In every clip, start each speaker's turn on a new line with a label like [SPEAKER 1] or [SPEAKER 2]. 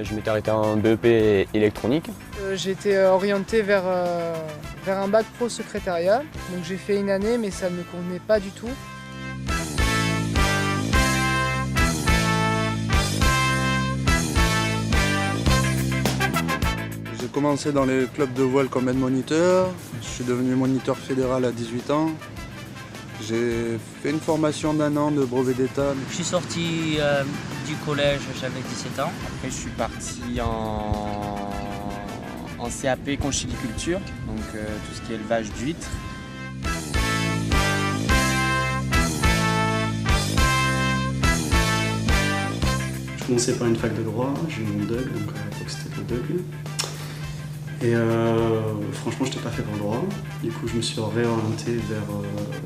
[SPEAKER 1] Je m'étais arrêté en BEP électronique.
[SPEAKER 2] J'ai été orienté vers un bac pro secrétariat. Donc j'ai fait une année mais ça ne me convenait pas du tout.
[SPEAKER 3] J'ai commencé dans les clubs de voile comme aide-moniteur. Je suis devenu moniteur fédéral à 18 ans. J'ai fait une formation d'1 an de brevet d'État.
[SPEAKER 4] Je suis sorti du collège, j'avais 17 ans.
[SPEAKER 5] Après, je suis parti en CAP conchiliculture, donc tout ce qui est élevage d'huîtres.
[SPEAKER 6] Je commençais par une fac de droit, j'ai eu mon DUG, donc à l'époque c'était le DUG. Et franchement, je n'étais pas fait pour le droit. Du coup, je me suis réorienté vers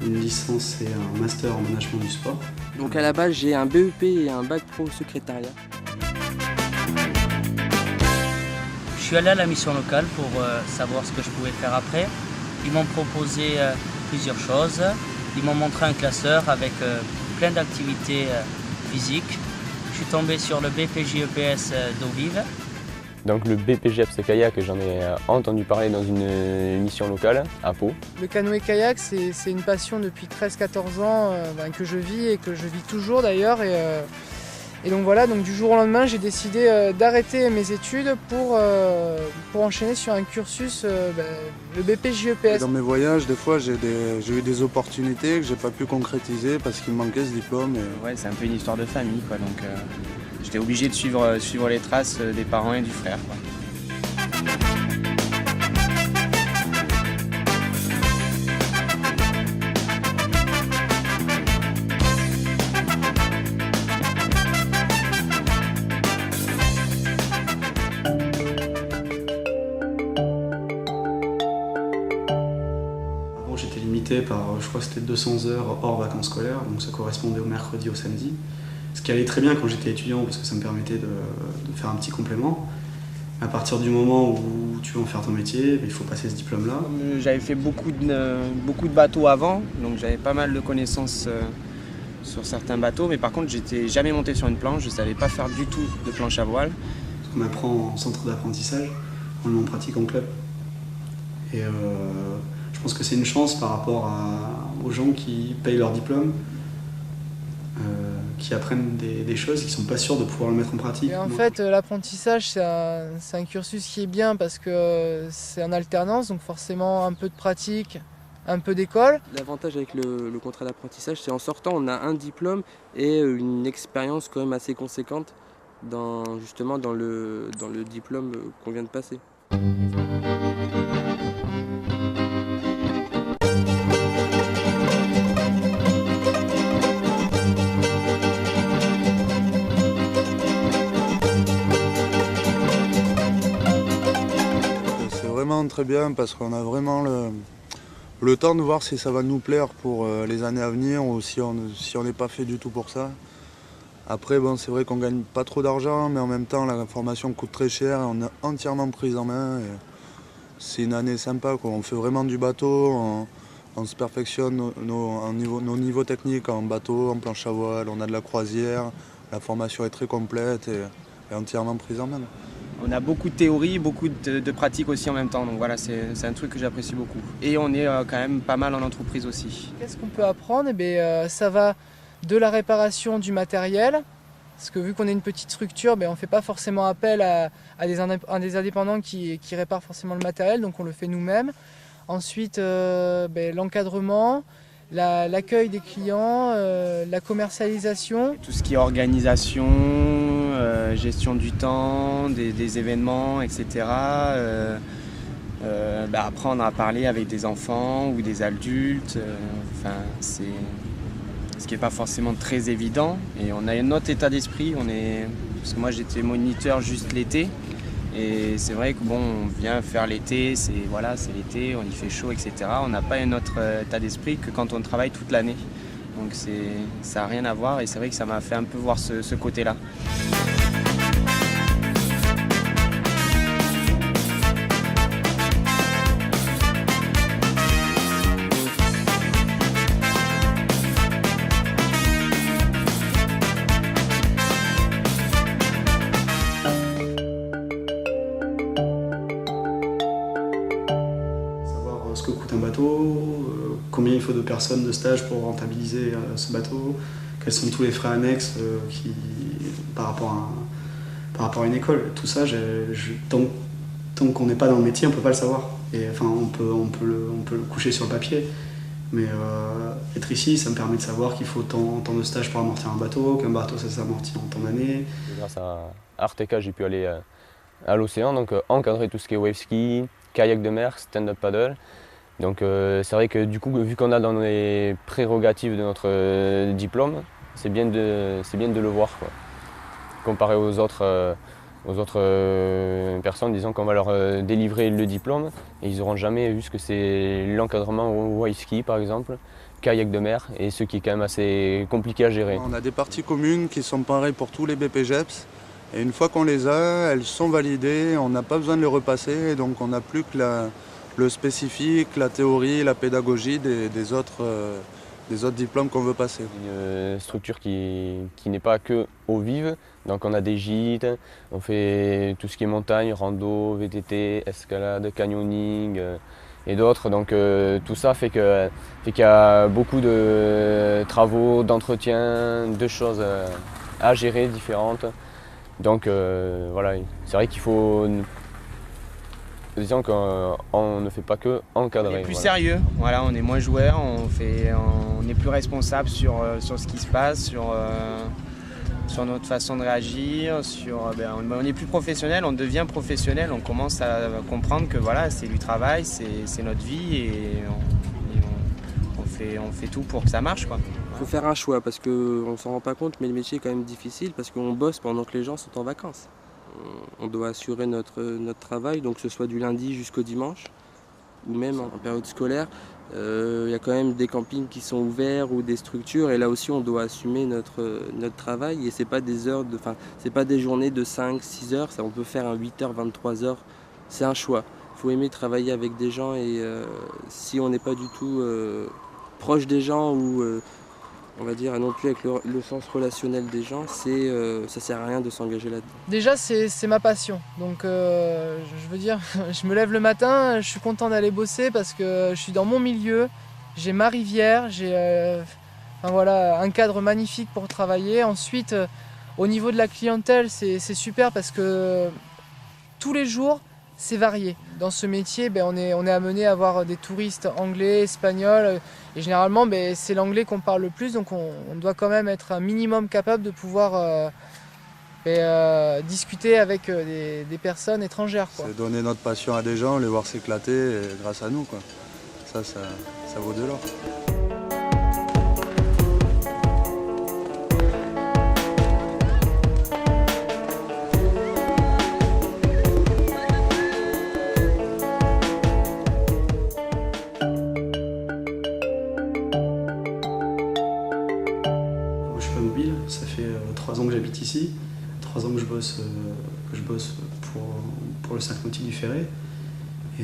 [SPEAKER 6] une licence et un master en management du sport.
[SPEAKER 7] Donc à la base, j'ai un BEP et un bac pro secrétariat.
[SPEAKER 4] Je suis allé à la mission locale pour savoir ce que je pouvais faire après. Ils m'ont proposé plusieurs choses. Ils m'ont montré un classeur avec plein d'activités physiques. Je suis tombé sur le BPJEPS d'eau vive.
[SPEAKER 1] Donc le BPGEPS kayak, j'en ai entendu parler dans une mission locale à Pau.
[SPEAKER 2] Le canoë-kayak, c'est une passion depuis 13-14 ans que je vis et que je vis toujours d'ailleurs. Et donc voilà, donc du jour au lendemain, j'ai décidé d'arrêter mes études pour enchaîner sur un cursus, le BPJEPS.
[SPEAKER 3] Dans mes voyages, des fois, j'ai eu des opportunités que j'ai pas pu concrétiser parce qu'il me manquait ce diplôme.
[SPEAKER 5] Ouais, c'est un peu une histoire de famille, quoi. Donc j'étais obligé de suivre les traces des parents et du frère, quoi.
[SPEAKER 6] Avant, j'étais limité par, je crois que c'était 200 heures hors vacances scolaires, donc ça correspondait au mercredi, au samedi. Ce qui allait très bien quand j'étais étudiant parce que ça me permettait de faire un petit complément. À partir du moment où tu veux en faire ton métier, il faut passer ce diplôme-là.
[SPEAKER 5] J'avais fait beaucoup de bateaux avant, donc j'avais pas mal de connaissances sur certains bateaux, mais par contre j'étais jamais monté sur une planche, je savais pas faire du tout de planche à voile.
[SPEAKER 6] Ce qu'on apprend en centre d'apprentissage, on le met en pratique en club. Et je pense que c'est une chance par rapport aux gens qui payent leur diplôme, qui apprennent des choses qui ne sont pas sûrs de pouvoir le mettre en pratique.
[SPEAKER 2] Et en fait, l'apprentissage, c'est un cursus qui est bien parce que c'est en alternance, donc forcément un peu de pratique, un peu d'école.
[SPEAKER 7] L'avantage avec le contrat d'apprentissage, c'est en sortant, on a un diplôme et une expérience quand même assez conséquente justement dans le diplôme qu'on vient de passer.
[SPEAKER 3] Très bien parce qu'on a vraiment le temps de voir si ça va nous plaire pour les années à venir ou si on n'est pas fait du tout pour ça. Après, bon, c'est vrai qu'on gagne pas trop d'argent, mais en même temps la formation coûte très cher et on est entièrement prise en main. C'est une année sympa, quoi. On fait vraiment du bateau, on se perfectionne nos niveaux techniques en bateau, en planche à voile, on a de la croisière, la formation est très complète et entièrement prise en main.
[SPEAKER 5] On a beaucoup de théorie, beaucoup de pratique aussi en même temps, donc voilà, c'est un truc que j'apprécie beaucoup. Et on est quand même pas mal en entreprise aussi.
[SPEAKER 2] Qu'est-ce qu'on peut apprendre? Ça va de la réparation du matériel, parce que vu qu'on est une petite structure, on ne fait pas forcément appel à des indépendants qui réparent forcément le matériel, donc on le fait nous-mêmes. Ensuite, l'encadrement, l'accueil des clients, la commercialisation.
[SPEAKER 5] Tout ce qui est organisation, gestion du temps, des événements, etc. Apprendre à parler avec des enfants ou des adultes, c'est ce qui n'est pas forcément très évident. Et on a un autre état d'esprit, parce que moi j'étais moniteur juste l'été. Et c'est vrai que on vient faire l'été, c'est l'été, on y fait chaud, etc. On n'a pas un autre état d'esprit que quand on travaille toute l'année. Donc ça n'a rien à voir et c'est vrai que ça m'a fait un peu voir ce côté-là.
[SPEAKER 6] bateau, combien il faut de personnes de stage pour rentabiliser ce bateau, quels sont tous les frais annexes par rapport à une école. Tout ça, tant qu'on n'est pas dans le métier, on ne peut pas le savoir. Et, enfin, on peut le coucher sur le papier. Mais être ici, ça me permet de savoir qu'il faut tant de stages pour amortir un bateau, qu'un bateau ça s'amortit en tant d'années.
[SPEAKER 1] Grâce à Arteka, j'ai pu aller à l'océan, donc encadrer tout ce qui est wave ski, kayak de mer, stand-up paddle. Donc c'est vrai que du coup, vu qu'on a dans les prérogatives de notre diplôme, c'est bien de le voir, quoi. Comparé aux autres personnes, disons qu'on va leur délivrer le diplôme et ils n'auront jamais vu ce que c'est l'encadrement au wave ski par exemple, kayak de mer, et ce qui est quand même assez compliqué à gérer.
[SPEAKER 3] On a des parties communes qui sont pareilles pour tous les BPGEPS et une fois qu'on les a, elles sont validées, on n'a pas besoin de les repasser, donc on n'a plus que le spécifique, la théorie, la pédagogie des autres diplômes qu'on veut passer.
[SPEAKER 1] Une structure qui n'est pas que eau vive, donc on a des gîtes, on fait tout ce qui est montagne, rando, VTT, escalade, canyoning et d'autres. Donc tout ça fait qu'il y a beaucoup de travaux, d'entretien, de choses à gérer différentes. Donc voilà, c'est vrai qu'il faut... Disons qu'on ne fait pas que encadrer.
[SPEAKER 5] On est plus
[SPEAKER 1] voilà.
[SPEAKER 5] sérieux, voilà, on est moins joueur, on est plus responsable sur ce qui se passe, sur notre façon de réagir, on est plus professionnel, on devient professionnel, on commence à comprendre que voilà, c'est du travail, c'est notre vie et on fait tout pour que ça marche, quoi.
[SPEAKER 7] Il faut faire un choix parce qu'on ne s'en rend pas compte, mais le métier est quand même difficile parce qu'on bosse pendant que les gens sont en vacances. On doit assurer notre travail, donc que ce soit du lundi jusqu'au dimanche, ou même en période scolaire. Il y a quand même des campings qui sont ouverts ou des structures, et là aussi on doit assumer notre travail. Et c'est pas c'est pas des journées de 5-6 heures, on peut faire un 8h, 23h, c'est un choix. Il faut aimer travailler avec des gens, et si on n'est pas du tout proche des gens ou on va dire non plus avec le sens relationnel des gens, ça sert à rien de s'engager là-dedans.
[SPEAKER 2] Déjà, c'est ma passion. Donc, je veux dire, je me lève le matin, je suis content d'aller bosser parce que je suis dans mon milieu, j'ai ma rivière, j'ai un cadre magnifique pour travailler. Ensuite, au niveau de la clientèle, c'est super parce que tous les jours, c'est varié. Dans ce métier, on est amené à avoir des touristes anglais, espagnols, et généralement c'est l'anglais qu'on parle le plus, donc on doit quand même être un minimum capable de pouvoir discuter avec des personnes étrangères, quoi.
[SPEAKER 3] C'est donner notre passion à des gens, les voir s'éclater grâce à nous, quoi. Ça vaut de l'or.
[SPEAKER 6] Ça fait 3 ans que j'habite ici, 3 ans que je bosse pour le 5 nautique du Ferré. Et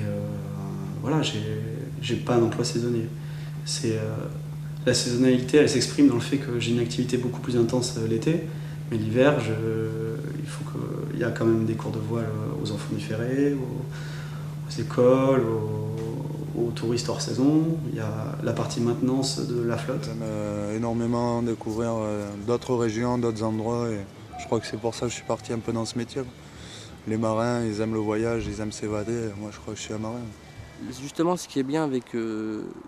[SPEAKER 6] voilà, j'ai pas un emploi saisonnier. La saisonnalité, elle s'exprime dans le fait que j'ai une activité beaucoup plus intense l'été, mais l'hiver, il y a quand même des cours de voile aux enfants du Ferré, aux écoles, aux touristes hors saison. Il y a la partie maintenance de la flotte.
[SPEAKER 3] J'aime énormément découvrir d'autres régions, d'autres endroits, et je crois que c'est pour ça que je suis parti un peu dans ce métier. Les marins, ils aiment le voyage, ils aiment s'évader. Moi, je crois que je suis un marin.
[SPEAKER 7] Justement, ce qui est bien avec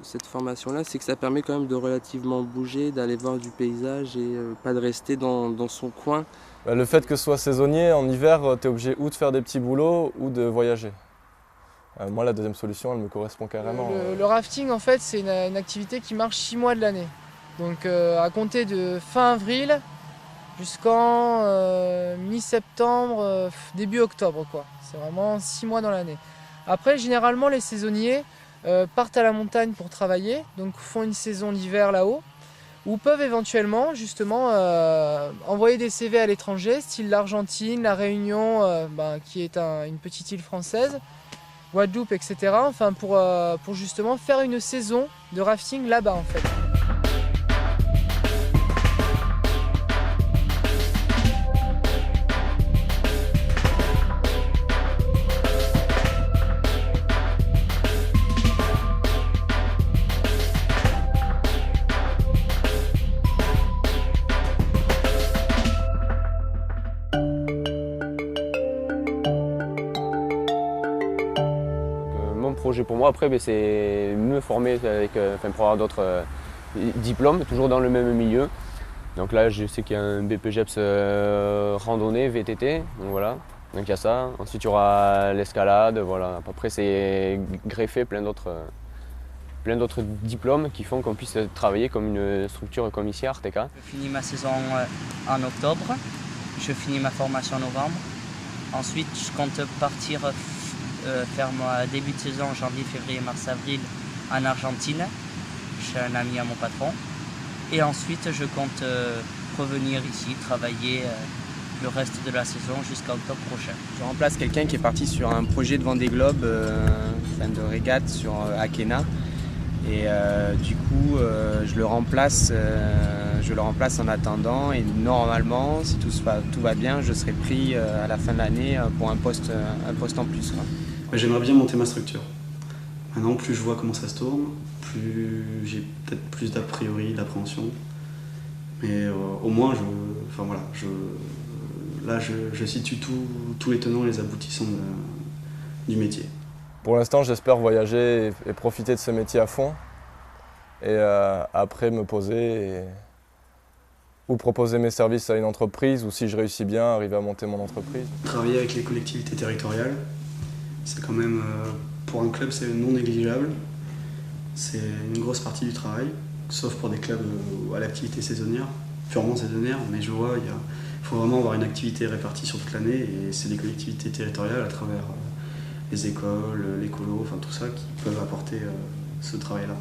[SPEAKER 7] cette formation-là, c'est que ça permet quand même de relativement bouger, d'aller voir du paysage et pas de rester dans son coin.
[SPEAKER 8] Le fait que ce soit saisonnier, en hiver, tu es obligé ou de faire des petits boulots ou de voyager. Moi, la deuxième solution, elle me correspond carrément.
[SPEAKER 2] Le rafting, en fait, c'est une activité qui marche 6 mois de l'année. Donc, à compter de fin avril jusqu'en mi-septembre, début octobre, quoi. C'est vraiment 6 mois dans l'année. Après, généralement, les saisonniers partent à la montagne pour travailler, donc font une saison d'hiver là-haut, ou peuvent éventuellement, justement, envoyer des CV à l'étranger, style l'Argentine, la Réunion, qui est une petite île française, Guadeloupe, etc. Enfin, pour justement faire une saison de rafting là-bas, en fait.
[SPEAKER 1] projet pour moi après, c'est me former pour avoir d'autres diplômes, toujours dans le même milieu. Donc là, je sais qu'il y a un BPGEPS randonnée, VTT, donc voilà. Donc il y a ça. Ensuite, il y aura l'escalade, voilà. Après, c'est greffé plein d'autres diplômes qui font qu'on puisse travailler comme une structure comme ici à Arteka.
[SPEAKER 4] Je finis ma saison en octobre, je finis ma formation en novembre. Ensuite, je compte partir faire mon début de saison janvier, février, mars, avril en Argentine. Je suis un ami à mon patron. Et ensuite, je compte revenir ici, travailler le reste de la saison jusqu'à octobre prochain.
[SPEAKER 5] Je remplace quelqu'un qui est parti sur un projet de Vendée Globe, de régate sur Akena. Et du coup, je le remplace en attendant. Et normalement, si tout va bien, je serai pris à la fin de l'année pour un poste en plus.
[SPEAKER 6] J'aimerais bien monter ma structure. Maintenant, plus je vois comment ça se tourne, plus j'ai peut-être plus d'a priori, d'appréhension. Mais au moins, je situe tous les tenants et les aboutissants du métier.
[SPEAKER 8] Pour l'instant, j'espère voyager et profiter de ce métier à fond. Et après, me poser ou proposer mes services à une entreprise, ou si je réussis bien, arriver à monter mon entreprise.
[SPEAKER 6] Travailler avec les collectivités territoriales, c'est quand même, pour un club, c'est non négligeable. C'est une grosse partie du travail, sauf pour des clubs à l'activité saisonnière, purement saisonnière. Mais je vois, il faut vraiment avoir une activité répartie sur toute l'année, et c'est des collectivités territoriales à travers les écoles, les colos, enfin tout ça, qui peuvent apporter ce travail-là.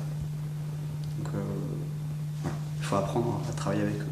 [SPEAKER 6] Donc il faut apprendre à travailler avec eux.